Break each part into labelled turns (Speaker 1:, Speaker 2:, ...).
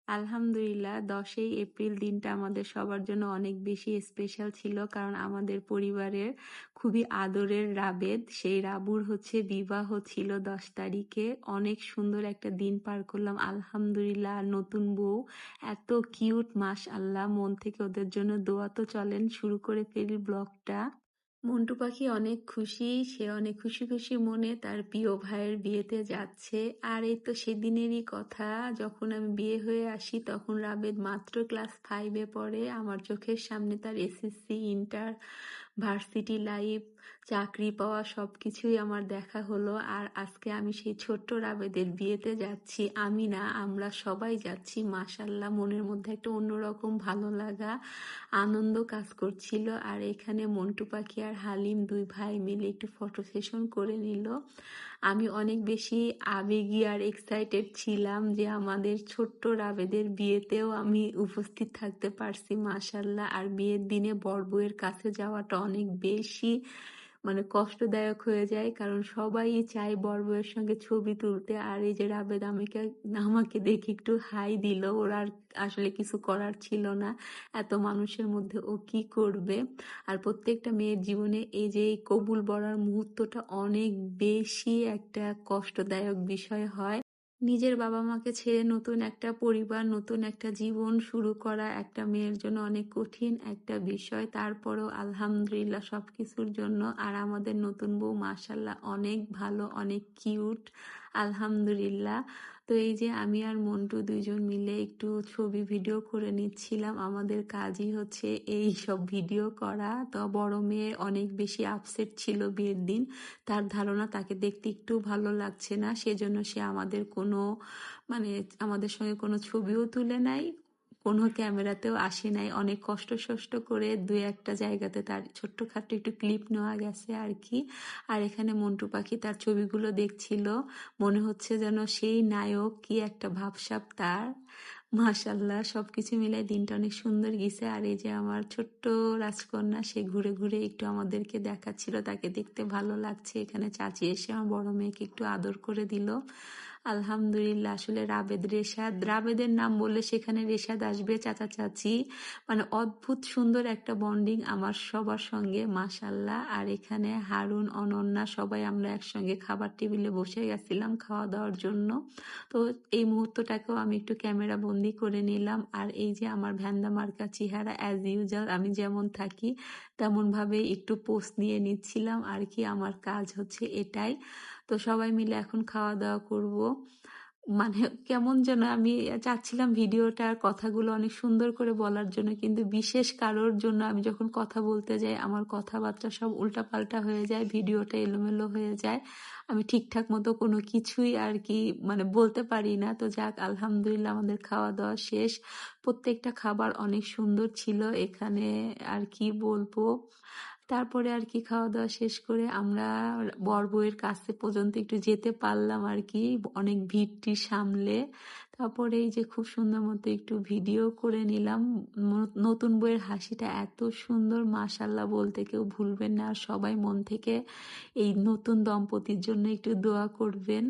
Speaker 1: আলহামদুলিল্লাহ ১০ই এপ্রিল দিনটা আমাদের সবার জন্য অনেক বেশি স্পেশাল ছিল। কারণ আমাদের পরিবারের খুবই আদরের রাবেদ, সেই রাবুর বিবাহ ছিল ১০ তারিখে। অনেক সুন্দর একটা দিন পার করলাম আলহামদুলিল্লাহ। আর নতুন বউ এত কিউট, মাশআল্লাহ। মন থেকে ওদের জন্য দোয়া। তো চলেন শুরু করে ফেলি ব্লগটা। মন্টু পাখি অনেক খুশি, সে অনেক খুশি খুশি মনে তার প্রিয় ভাইয়ের বিয়েতে যাচ্ছে। আর এই তো সেদিনেরই কথা, যখন আমি বিয়ে হয়ে আসি তখন রাবেদ মাত্র ক্লাস 5-এ পড়ে। আমার চোখের সামনে তার এসএসসি, ইন্টার, ভার্সিটি লাইফ, চাকরি পাওয়া সবকিছুই আমার দেখা হলো। আর আজকে আমি সেই ছোট্ট রাবেদের বিয়েতে যাচ্ছি। আমি না, আমরা সবাই যাচ্ছি। মাশাল্লাহ, মনের মধ্যে একটা অন্যরকম ভালো লাগা, আনন্দ কাজ করছিল। আর এখানে মন্টু পাখি আর হালিম দুই ভাই মিলে একটু ফটো সেশন করে নিল। আমি অনেক বেশি আবেগী আর এক্সাইটেড ছিলাম যে আমাদের ছোট্ট রাবেদের বিয়েতেও আমি উপস্থিত থাকতে পারছি, মাশাল্লাহ। আর বিয়ের দিনে বর বউয়ের কাছে যাওয়াটা অনেক বেশি কষ্টদায়ক হয়ে যায়, কারণ সবাই চায় বর বউয়ের সঙ্গে ছবি তুলতে। আর এই যে রাবেদ আমাকে আমাকে দেখে একটু হাই দিল, ওর আর আসলে কিছু করার ছিল না, এত মানুষের মধ্যে ও কি করবে। আর প্রত্যেকটা মেয়ের জীবনে এই যে এই কবুল বলার মুহূর্তটা অনেক বেশি একটা কষ্টদায়ক বিষয় হয়। নিজের বাবা মাকে ছেড়ে নতুন একটা পরিবার, নতুন একটা জীবন শুরু করা একটা মেয়ের জন্য অনেক কঠিন একটা বিষয়। তারপরেও আলহামদুলিল্লাহ সবকিছুর জন্য। আর আমাদের নতুন বউ মাশাল্লাহ অনেক ভালো, অনেক কিউট, আলহামদুলিল্লাহ। তো এই যে আমি আর মন্টু দুইজন মিলে একটু ছবি ভিডিও করে নিচ্ছিলাম। আমাদের কাজই এই সব ভিডিও করা। তো বড় মেয়ে অনেক বেশি আপসেট ছিল বিয়ের দিন। তার ধারণা তাকে দেখতে একটু ভালো লাগছে না, সেজন্য সে মানে আমাদের সঙ্গে কোনো ছবিও তুলে নাই, কোনো ক্যামেরাতেও আসে নাই। অনেক কষ্ট করে দুই একটা জায়গাতে তার ছোট্টখাট্ট একটু ক্লিপ নেওয়া গেছে আর কি। আর এখানে মন্টু পাখি তার ছবিগুলো দেখছিল, মনে হচ্ছে যেন সেই নায়ক, কি একটা ভাবসাব তার। মাশাল্লাহ, সবকিছু মিলাই দিনটা অনেক সুন্দর গেছে। আর এই যে আমার ছোট্ট রাজকন্যা, সে ঘুরে ঘুরে একটু আমাদেরকে দেখাচ্ছিল, তাকে দেখতে ভালো লাগছে। এখানে চাচি এসে আমার বড় মেয়েকে একটু আদর করে দিল। আলহামদুলিল্লাহ। আসলে রাবেদ রেশাদ, রাবেদের নাম বললে সেখানে রেশাদ আসবে, চাচা চাচি, অদ্ভুত সুন্দর একটা বন্ডিং আমার সবার সঙ্গে, মাশাল্লাহ। আর এখানে হারুন, অনন্যা, সবাই আমরা একসঙ্গে খাবার টেবিলে বসে গেছিলাম খাওয়া দাওয়ার জন্য। তো এই মুহূর্তটাকেও আমি একটু ক্যামেরা বন্দি করে নিলাম। আর এই যে আমার ভ্যান্দা মার্কা চেহারা, অ্যাজ ইউজাল আমি যেমন থাকি তেমন ভাবে একটু পোস্ট নিয়ে নিচ্ছিলাম আর কি। আমার কাজ এটাই। তো সবাই মিলে এখন খাওয়া দাওয়া করব। মানে কেমন যেন আমি চাচ্ছিলাম ভিডিওটার কথাগুলো অনেক সুন্দর করে বলার জন্য, কিন্তু বিশেষ কারোর জন্য আমি যখন কথা বলতে যাই আমার কথাবার্তা সব উল্টাপাল্টা হয়ে যায়, ভিডিওটা এলোমেলো হয়ে যায়, আমি ঠিকঠাক মতো কোনো কিছুই আর কি বলতে পারি না। তো যাক, আলহামদুলিল্লাহ আমাদের খাওয়া দাওয়া শেষ। প্রত্যেকটা খাবার অনেক সুন্দর ছিল এখানে, আর কি বলবো। তারপরে আর কি খাওয়া দাওয়া শেষ করে আমরা বর বউয়ের কাছে পর্যন্ত একটু যেতে পারলাম আর কি, অনেক ভিড়টি সামলে। তারপরে এই যে খুব সুন্দর মতো একটু ভিডিও করে নিলাম। নতুন বউয়ের হাসিটা এত সুন্দর, মাশাল্লাহ, বলতে কেউ ভুলবেন না। আর সবাই মন থেকে এই নতুন দম্পতির জন্য একটু দোয়া করবেন।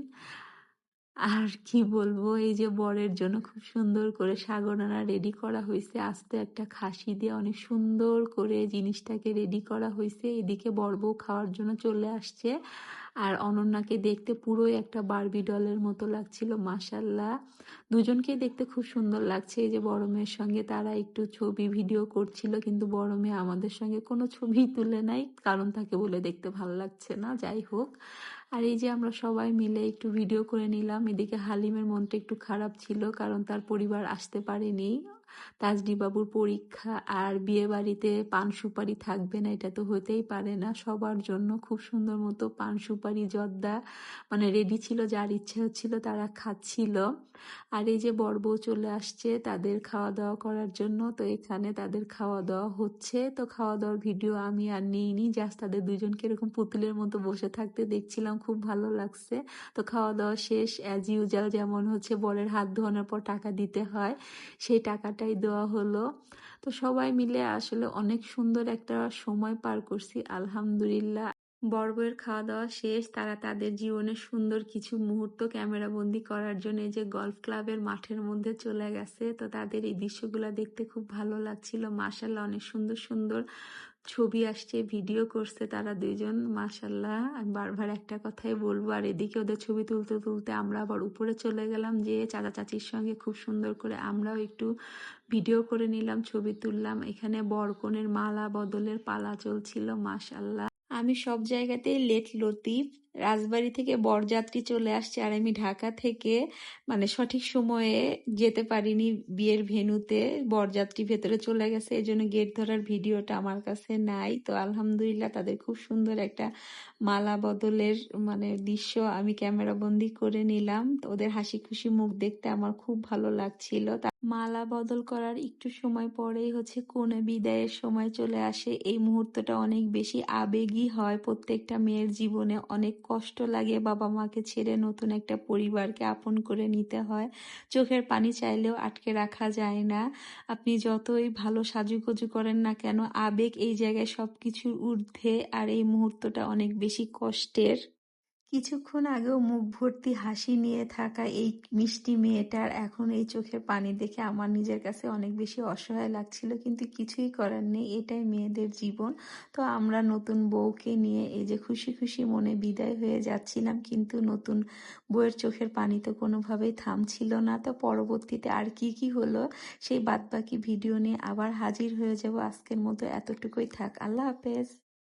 Speaker 1: আর কি বলবো, এই যে বরের জন্য খুব সুন্দর করে সাগরানা রেডি করা হয়েছে, আস্তে একটা খাসি দিয়ে অনেক সুন্দর করে জিনিসটাকে রেডি করা হয়েছে। এদিকে বর বউ খাওয়ার জন্য চলে আসছে। আর অনন্যাকে দেখতে পুরোই একটা বারবি ডলের মতো লাগছিল, মাশাল্লাহ। দুজনকে দেখতে খুব সুন্দর লাগছে। এই যে বড় মেয়ের সঙ্গে তারা একটু ছবি ভিডিও করছিল, কিন্তু বড় মেয়ে আমাদের সঙ্গে কোনো ছবি তুলে নাই, কারণ তাকে বলে দেখতে ভালো লাগছে না, যাই হোক। আর এই যে আমরা সবাই মিলে একটু ভিডিও করে নিলাম। এদিকে হালিমের মনটা একটু খারাপ ছিল, কারণ তার পরিবার আসতে পারেনি। তাজডি বাবুর পরীক্ষা, আর বিয়ে বাড়িতে পান সুপারি থাকবে না, এটা তো হতেই পারে না। সবার জন্য খুব সুন্দর মতো পান সুপারি জর্দা রেডি ছিল, যার ইচ্ছে হচ্ছিল তারা খাচ্ছিল। আর এই যে বর বউ চলে আসছে তাদের খাওয়া দাওয়া করার জন্য। তো এখানে তাদের খাওয়া দাওয়া হচ্ছে। তো খাওয়া দাওয়ার ভিডিও আমি আর নিইনি, জাস্ট তাদের দুজনকে এরকম পুতুলের মতো বসে থাকতে দেখছিলাম, খুব ভালো লাগছে। তো খাওয়া দাওয়া শেষ, অ্যাজ ইউজাল যেমন বরের হাত ধোয়ানোর পর টাকা দিতে হয়, সেই টাকাটাই দেওয়া হলো। তো সবাই মিলে আসলে অনেক সুন্দর একটা সময় পার করছি, আলহামদুলিল্লাহ। বড় বউয়ের খাওয়া দাওয়া শেষ, তারা তাদের জীবনের সুন্দর কিছু মুহূর্ত ক্যামেরাবন্দি করার জন্য এই যে গল্ফ ক্লাবের মাঠের মধ্যে চলে গেছে। তো তাদের এই দৃশ্যগুলো দেখতে খুব ভালো লাগছিল। মাশাল্লাহ অনেক সুন্দর সুন্দর ছবি আসছে, ভিডিও করছে তারা দুইজন। মাশাল্লাহ আমি বারবার একটা কথাই বলবো। আর এদিকে ওদের ছবি তুলতে তুলতে আমরা আবার উপরে চলে গেলাম, যে চাচা চাচির সঙ্গে খুব সুন্দর করে আমরাও একটু ভিডিও করে নিলাম, ছবি তুললাম। এখানে বর কনের মালা বদলের পালা চলছিল। মাশাল্লাহ আমি সব জায়গাতেই লেট লতিফ। রাজবাড়ী থেকে বরযাত্রী চলে আসছে আর আমি ঢাকা থেকে মানে সঠিক সময়ে যেতে পারিনি বিয়ের ভেন্যুতে। বরযাত্রী ভেতরে চলে গেছে, এই জন্য গেট ধরার ভিডিওটা আমার কাছে নাই। তো আলহামদুলিল্লাহ তাদের খুব সুন্দর একটা মালা বদলের মানে দৃশ্য আমি ক্যামেরা বন্দি করে নিলাম। তো ওদের হাসি খুশি মুখ দেখতে আমার খুব ভালো লাগছিল। মালা বদল করার একটু সময় পরেই হচ্ছে কনে বিদায়ের সময় চলে আসে। এই মুহূর্তটা অনেক বেশি আবেগী হয়। প্রত্যেকটা মেয়ের জীবনে অনেক কষ্ট লাগে বাবা মাকে ছেড়ে নতুন একটা পরিবারকে আপন করে নিতে হয়। চোখের পানি চাইলেও আটকে রাখা যায় না। আপনি যতই ভালো সাজুগুজু করেন না কেন, আবেগ এই জায়গায় সবকিছুর ঊর্ধ্বে। আর এই মুহূর্তটা অনেক বেশি কষ্টের। কিছুক্ষণ আগেও মুখ ভর্তি হাসি নিয়ে থাকা এই মিষ্টি মেয়েটার এখন এই চোখের পানি দেখে আমার নিজের কাছে অনেক বেশি অসহায় লাগছিল, কিন্তু কিছুই করার নেই, এটাই মেয়েদের জীবন। তো আমরা নতুন বউকে নিয়ে এই যে খুশি খুশি মনে বিদায় হয়ে যাচ্ছিলাম, কিন্তু নতুন বউয়ের চোখের পানি তো কোনোভাবেই থামছিল না। তো পরবর্তীতে আর কি কি হলো সেই বাদবাকি ভিডিও নিয়ে আবার হাজির হয়ে যাব। আজকের মতো এতটুকুই থাক। আল্লাহ হাফেজ।